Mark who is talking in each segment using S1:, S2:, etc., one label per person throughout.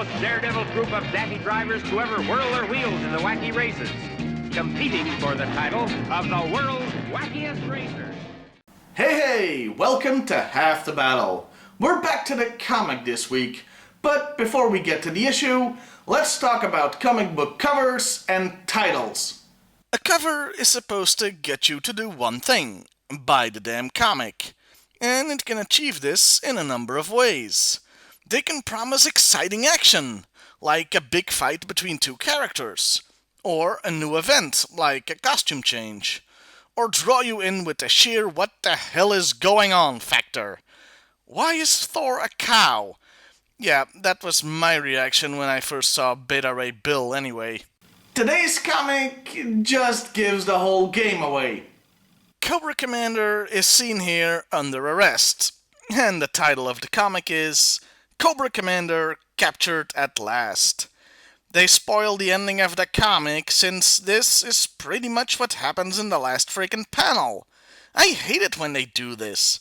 S1: most daredevil group of daffy drivers to ever whirl their wheels in the wacky races, competing for the title of the world's wackiest racer.
S2: Hey, welcome to Half the Battle. We're back to the comic this week, but before we get to the issue, let's talk about comic book covers and titles.
S3: A cover is supposed to get you to do one thing: buy the damn comic. And it can achieve this in a number of ways. They can promise exciting action, like a big fight between two characters, or a new event, like a costume change, or draw you in with the sheer what the hell is going on factor. Why is Thor a cow? Yeah, that was my reaction when I first saw Beta Ray Bill anyway.
S2: Today's comic just gives the whole game away.
S3: Cobra Commander is seen here under arrest, and the title of the comic is Cobra Commander Captured at Last. They spoil the ending of the comic, since this is pretty much what happens in the last freaking panel. I hate it when they do this.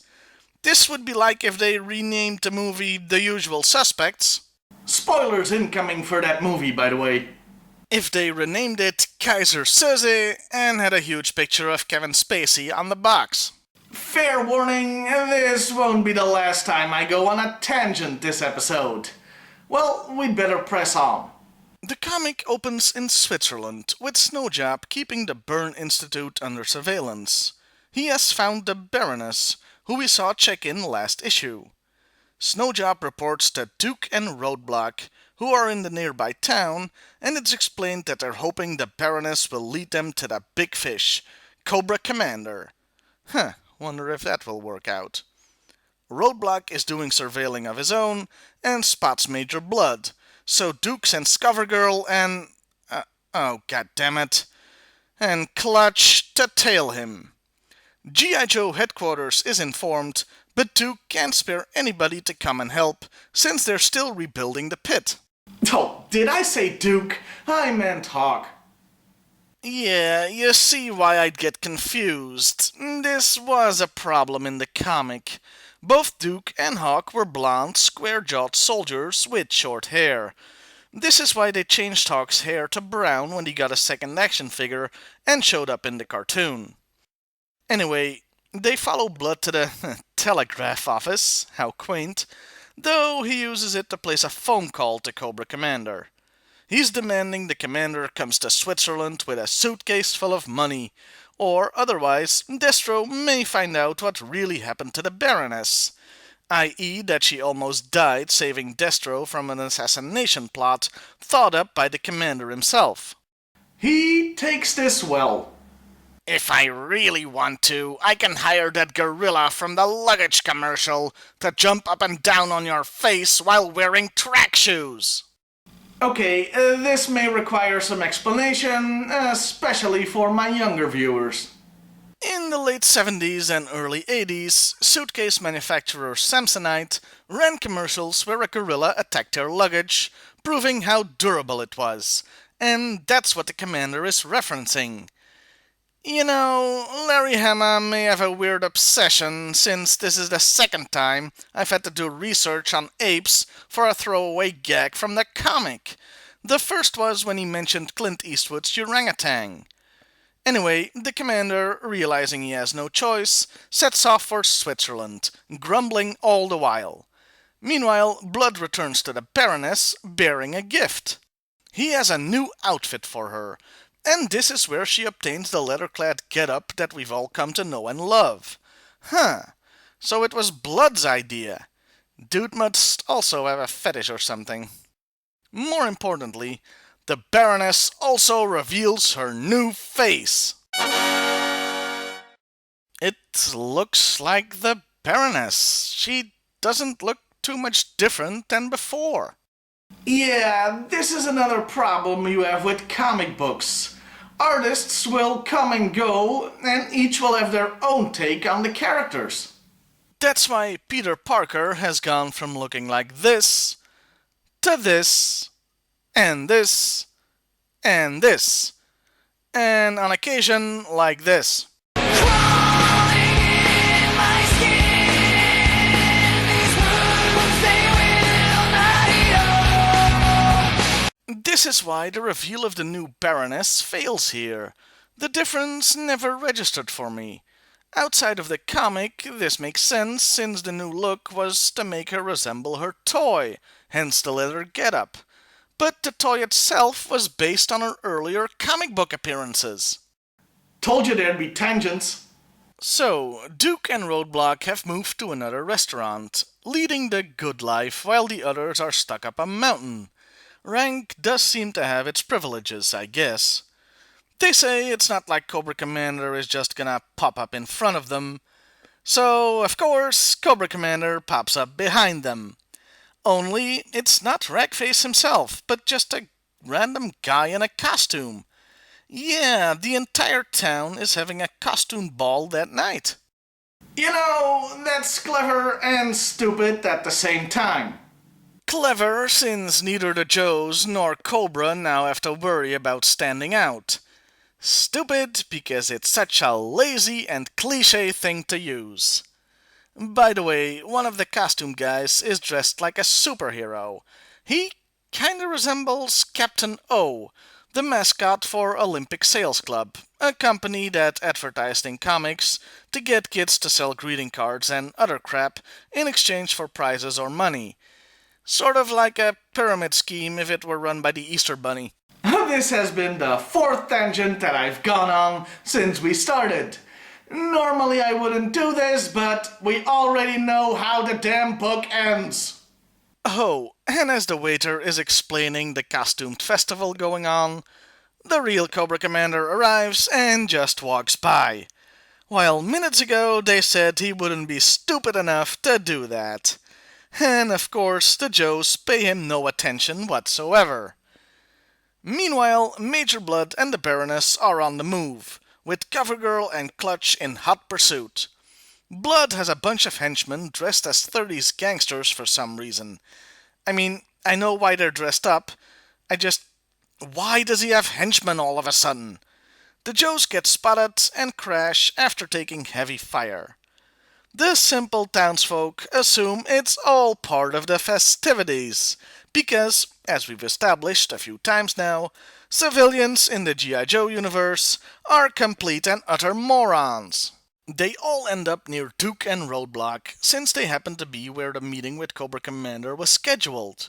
S3: This would be like if they renamed the movie The Usual Suspects.
S2: Spoilers incoming for that movie, by the way.
S3: If they renamed it Kaiser Söze and had a huge picture of Kevin Spacey on the box.
S2: Fair warning, this won't be the last time I go on a tangent this episode. Well, we'd better press on.
S3: The comic opens in Switzerland, with Snowjob keeping the Byrne Institute under surveillance. He has found the Baroness, who we saw check in last issue. Snowjob reports that Duke and Roadblock, who are in the nearby town, and it's explained that they're hoping the Baroness will lead them to the big fish, Cobra Commander. Wonder if that will work out. Roadblock is doing surveilling of his own, and spots Major Blood, so Duke sends Covergirl and... oh goddammit. And Clutch to tail him. G.I. Joe headquarters is informed, but Duke can't spare anybody to come and help, since they're still rebuilding the pit.
S2: Oh, did I say Duke? I meant Hawk.
S3: Yeah, you see why I'd get confused. This was a problem in the comic. Both Duke and Hawk were blonde, square-jawed soldiers with short hair. This is why they changed Hawk's hair to brown when he got a second action figure and showed up in the cartoon. Anyway, they follow Blood to the telegraph office, how quaint, though he uses it to place a phone call to Cobra Commander. He's demanding the Commander comes to Switzerland with a suitcase full of money, or otherwise Destro may find out what really happened to the Baroness, i.e. that she almost died saving Destro from an assassination plot thought up by the Commander himself.
S2: He takes this well.
S3: If I really want to, I can hire that gorilla from the luggage commercial to jump up and down on your face while wearing track shoes.
S2: Okay, this may require some explanation, especially for my younger viewers.
S3: In the late 70s and early 80s, suitcase manufacturer Samsonite ran commercials where a gorilla attacked their luggage, proving how durable it was. And that's what the Commander is referencing. You know, Larry Hama may have a weird obsession, since this is the second time I've had to do research on apes for a throwaway gag from the comic. The first was when he mentioned Clint Eastwood's orangutan. Anyway, the Commander, realizing he has no choice, sets off for Switzerland, grumbling all the while. Meanwhile, Blood returns to the Baroness, bearing a gift. He has a new outfit for her, and this is where she obtains the leather-clad get-up that we've all come to know and love. So it was Blood's idea. Dude must also have a fetish or something. More importantly, the Baroness also reveals her new face. It looks like the Baroness. She doesn't look too much different than before.
S2: Yeah, this is another problem you have with comic books. Artists will come and go, and each will have their own take on the characters.
S3: That's why Peter Parker has gone from looking like this, to this, and this, and this, and on occasion like this. This is why the reveal of the new Baroness fails here. The difference never registered for me. Outside of the comic, this makes sense since the new look was to make her resemble her toy, hence the leather getup. But the toy itself was based on her earlier comic book appearances.
S2: Told you there'd be tangents.
S3: So, Duke and Roadblock have moved to another restaurant, leading the good life while the others are stuck up a mountain. Rank does seem to have its privileges, I guess. They say it's not like Cobra Commander is just gonna pop up in front of them. So, of course, Cobra Commander pops up behind them. Only, it's not Ragface himself, but just a random guy in a costume. Yeah, the entire town is having a costume ball that night.
S2: You know, that's clever and stupid at the same time.
S3: Clever, since neither the Joes nor Cobra now have to worry about standing out. Stupid, because it's such a lazy and cliché thing to use. By the way, one of the costume guys is dressed like a superhero. He kinda resembles Captain O, the mascot for Olympic Sales Club, a company that advertised in comics to get kids to sell greeting cards and other crap in exchange for prizes or money. Sort of like a pyramid scheme if it were run by the Easter Bunny.
S2: This has been the 4th tangent that I've gone on since we started. Normally I wouldn't do this, but we already know how the damn book ends.
S3: Oh, and as the waiter is explaining the costumed festival going on, the real Cobra Commander arrives and just walks by. While minutes ago they said he wouldn't be stupid enough to do that. And of course the Joes pay him no attention whatsoever. Meanwhile, Major Blood and the Baroness are on the move, with CoverGirl and Clutch in hot pursuit. Blood has a bunch of henchmen dressed as 30s gangsters for some reason. I mean, I know why they're dressed up. Why does he have henchmen all of a sudden? The Joes get spotted and crash after taking heavy fire. The simple townsfolk assume it's all part of the festivities, because, as we've established a few times now, civilians in the G.I. Joe universe are complete and utter morons. They all end up near Duke and Roadblock, since they happen to be where the meeting with Cobra Commander was scheduled.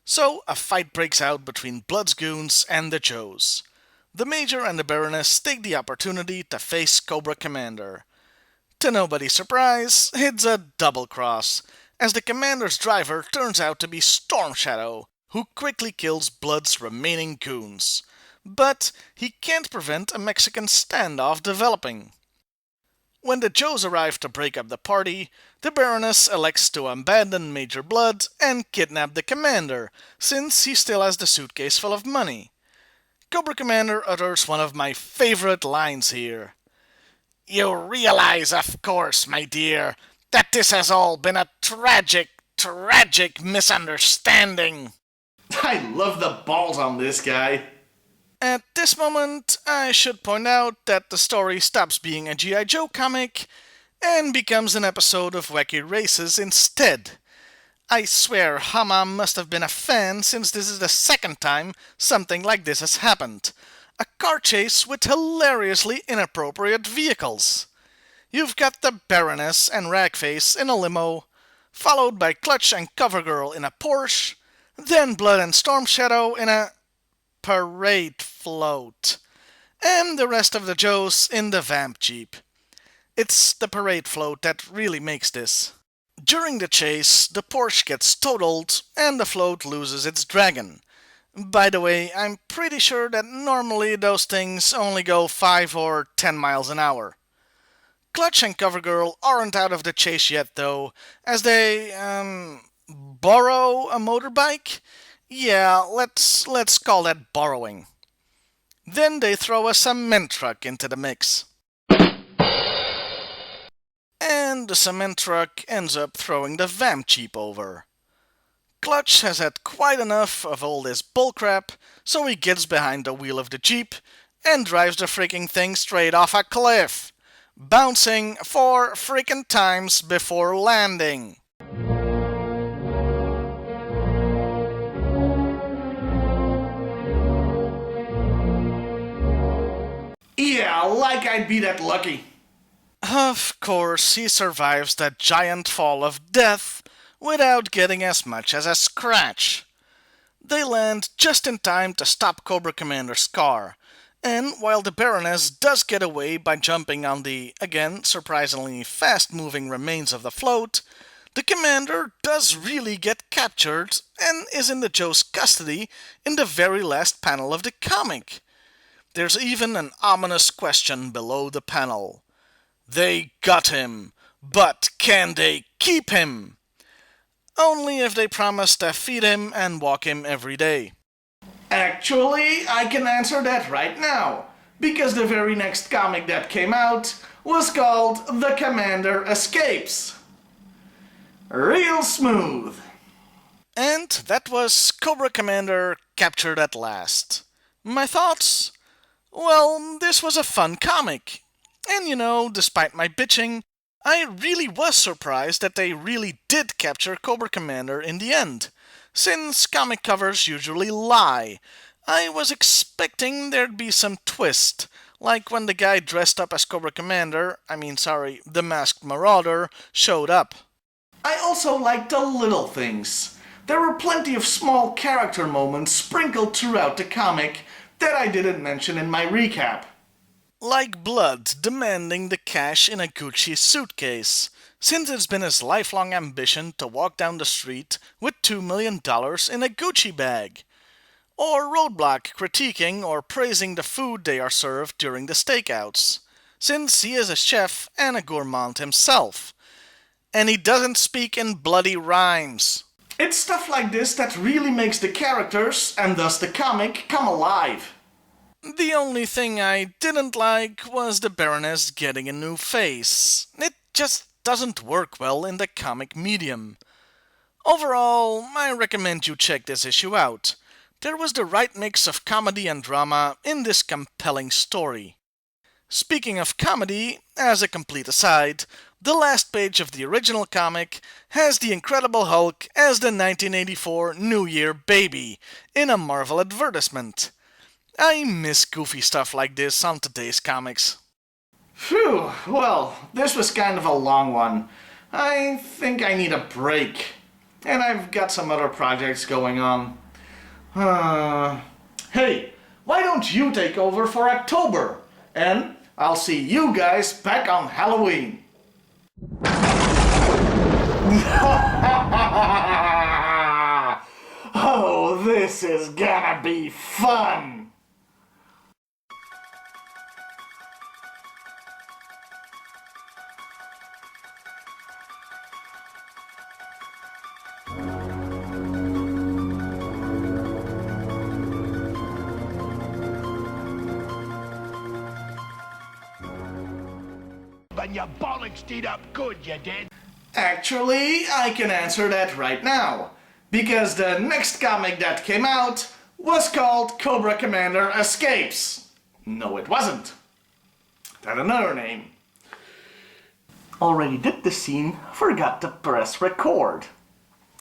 S3: So, a fight breaks out between Blood's goons and the Joes. The Major and the Baroness take the opportunity to face Cobra Commander. To nobody's surprise, it's a double cross, as the Commander's driver turns out to be Storm Shadow, who quickly kills Blood's remaining goons. But he can't prevent a Mexican standoff developing. When the Joes arrive to break up the party, the Baroness elects to abandon Major Blood and kidnap the Commander, since he still has the suitcase full of money. Cobra Commander utters one of my favorite lines here. "You realize, of course, my dear, that this has all been a tragic misunderstanding."
S2: I love the balls on this guy.
S3: At this moment, I should point out that the story stops being a G.I. Joe comic and becomes an episode of Wacky Races instead. I swear Hama must have been a fan, since this is the second time something like this has happened. A car chase with hilariously inappropriate vehicles. You've got the Baroness and Ragface in a limo, followed by Clutch and CoverGirl in a Porsche, then Blood and Storm Shadow in a parade float, and the rest of the Joes in the Vamp Jeep. It's the parade float that really makes this. During the chase, the Porsche gets totaled and the float loses its dragon. By the way, I'm pretty sure that normally those things only go 5 or 10 miles an hour. Clutch and CoverGirl aren't out of the chase yet though, as they, borrow a motorbike? Yeah, let's call that borrowing. Then they throw a cement truck into the mix. And the cement truck ends up throwing the Vamp Jeep over. Clutch has had quite enough of all this bullcrap, so he gets behind the wheel of the Jeep and drives the freaking thing straight off a cliff, bouncing 4 freaking times before landing.
S2: Yeah, like I'd be that lucky.
S3: Of course, he survives that giant fall of death without getting as much as a scratch. They land just in time to stop Cobra Commander's car, and while the Baroness does get away by jumping on the, again, surprisingly fast-moving remains of the float, the Commander does really get captured and is in the Joe's custody in the very last panel of the comic. There's even an ominous question below the panel. They got him, but can they keep him? Only if they promise to feed him and walk him every day.
S2: Actually, I can answer that right now, because the very next comic that came out was called The Commander Escapes. Real smooth.
S3: And that was Cobra Commander Captured at Last. My thoughts? Well, this was a fun comic. And you know, despite my bitching, I really was surprised that they really did capture Cobra Commander in the end. Since comic covers usually lie, I was expecting there'd be some twist, like when the guy dressed up as Cobra Commander, the Masked Marauder, showed up.
S2: I also liked the little things. There were plenty of small character moments sprinkled throughout the comic that I didn't mention in my recap.
S3: Like Blood demanding the cash in a Gucci suitcase, since it's been his lifelong ambition to walk down the street with $2 million in a Gucci bag. Or Roadblock critiquing or praising the food they are served during the stakeouts, since he is a chef and a gourmand himself. And he doesn't speak in bloody rhymes.
S2: It's stuff like this that really makes the characters, and thus the comic, come alive.
S3: The only thing I didn't like was the Baroness getting a new face. It just doesn't work well in the comic medium. Overall, I recommend you check this issue out. There was the right mix of comedy and drama in this compelling story. Speaking of comedy, as a complete aside, the last page of the original comic has the Incredible Hulk as the 1984 New Year baby in a Marvel advertisement. I miss goofy stuff like this on today's comics.
S2: Phew, well, this was kind of a long one. I think I need a break. And I've got some other projects going on. Hey, why don't you take over for October? And I'll see you guys back on Halloween. Oh, this is gonna be fun!
S4: And your bollocks did up good, you did.
S2: Actually, I can answer that right now, because the next comic that came out was called Cobra Commander Escapes. No, it wasn't. It had another name. Already did the scene, forgot to press record.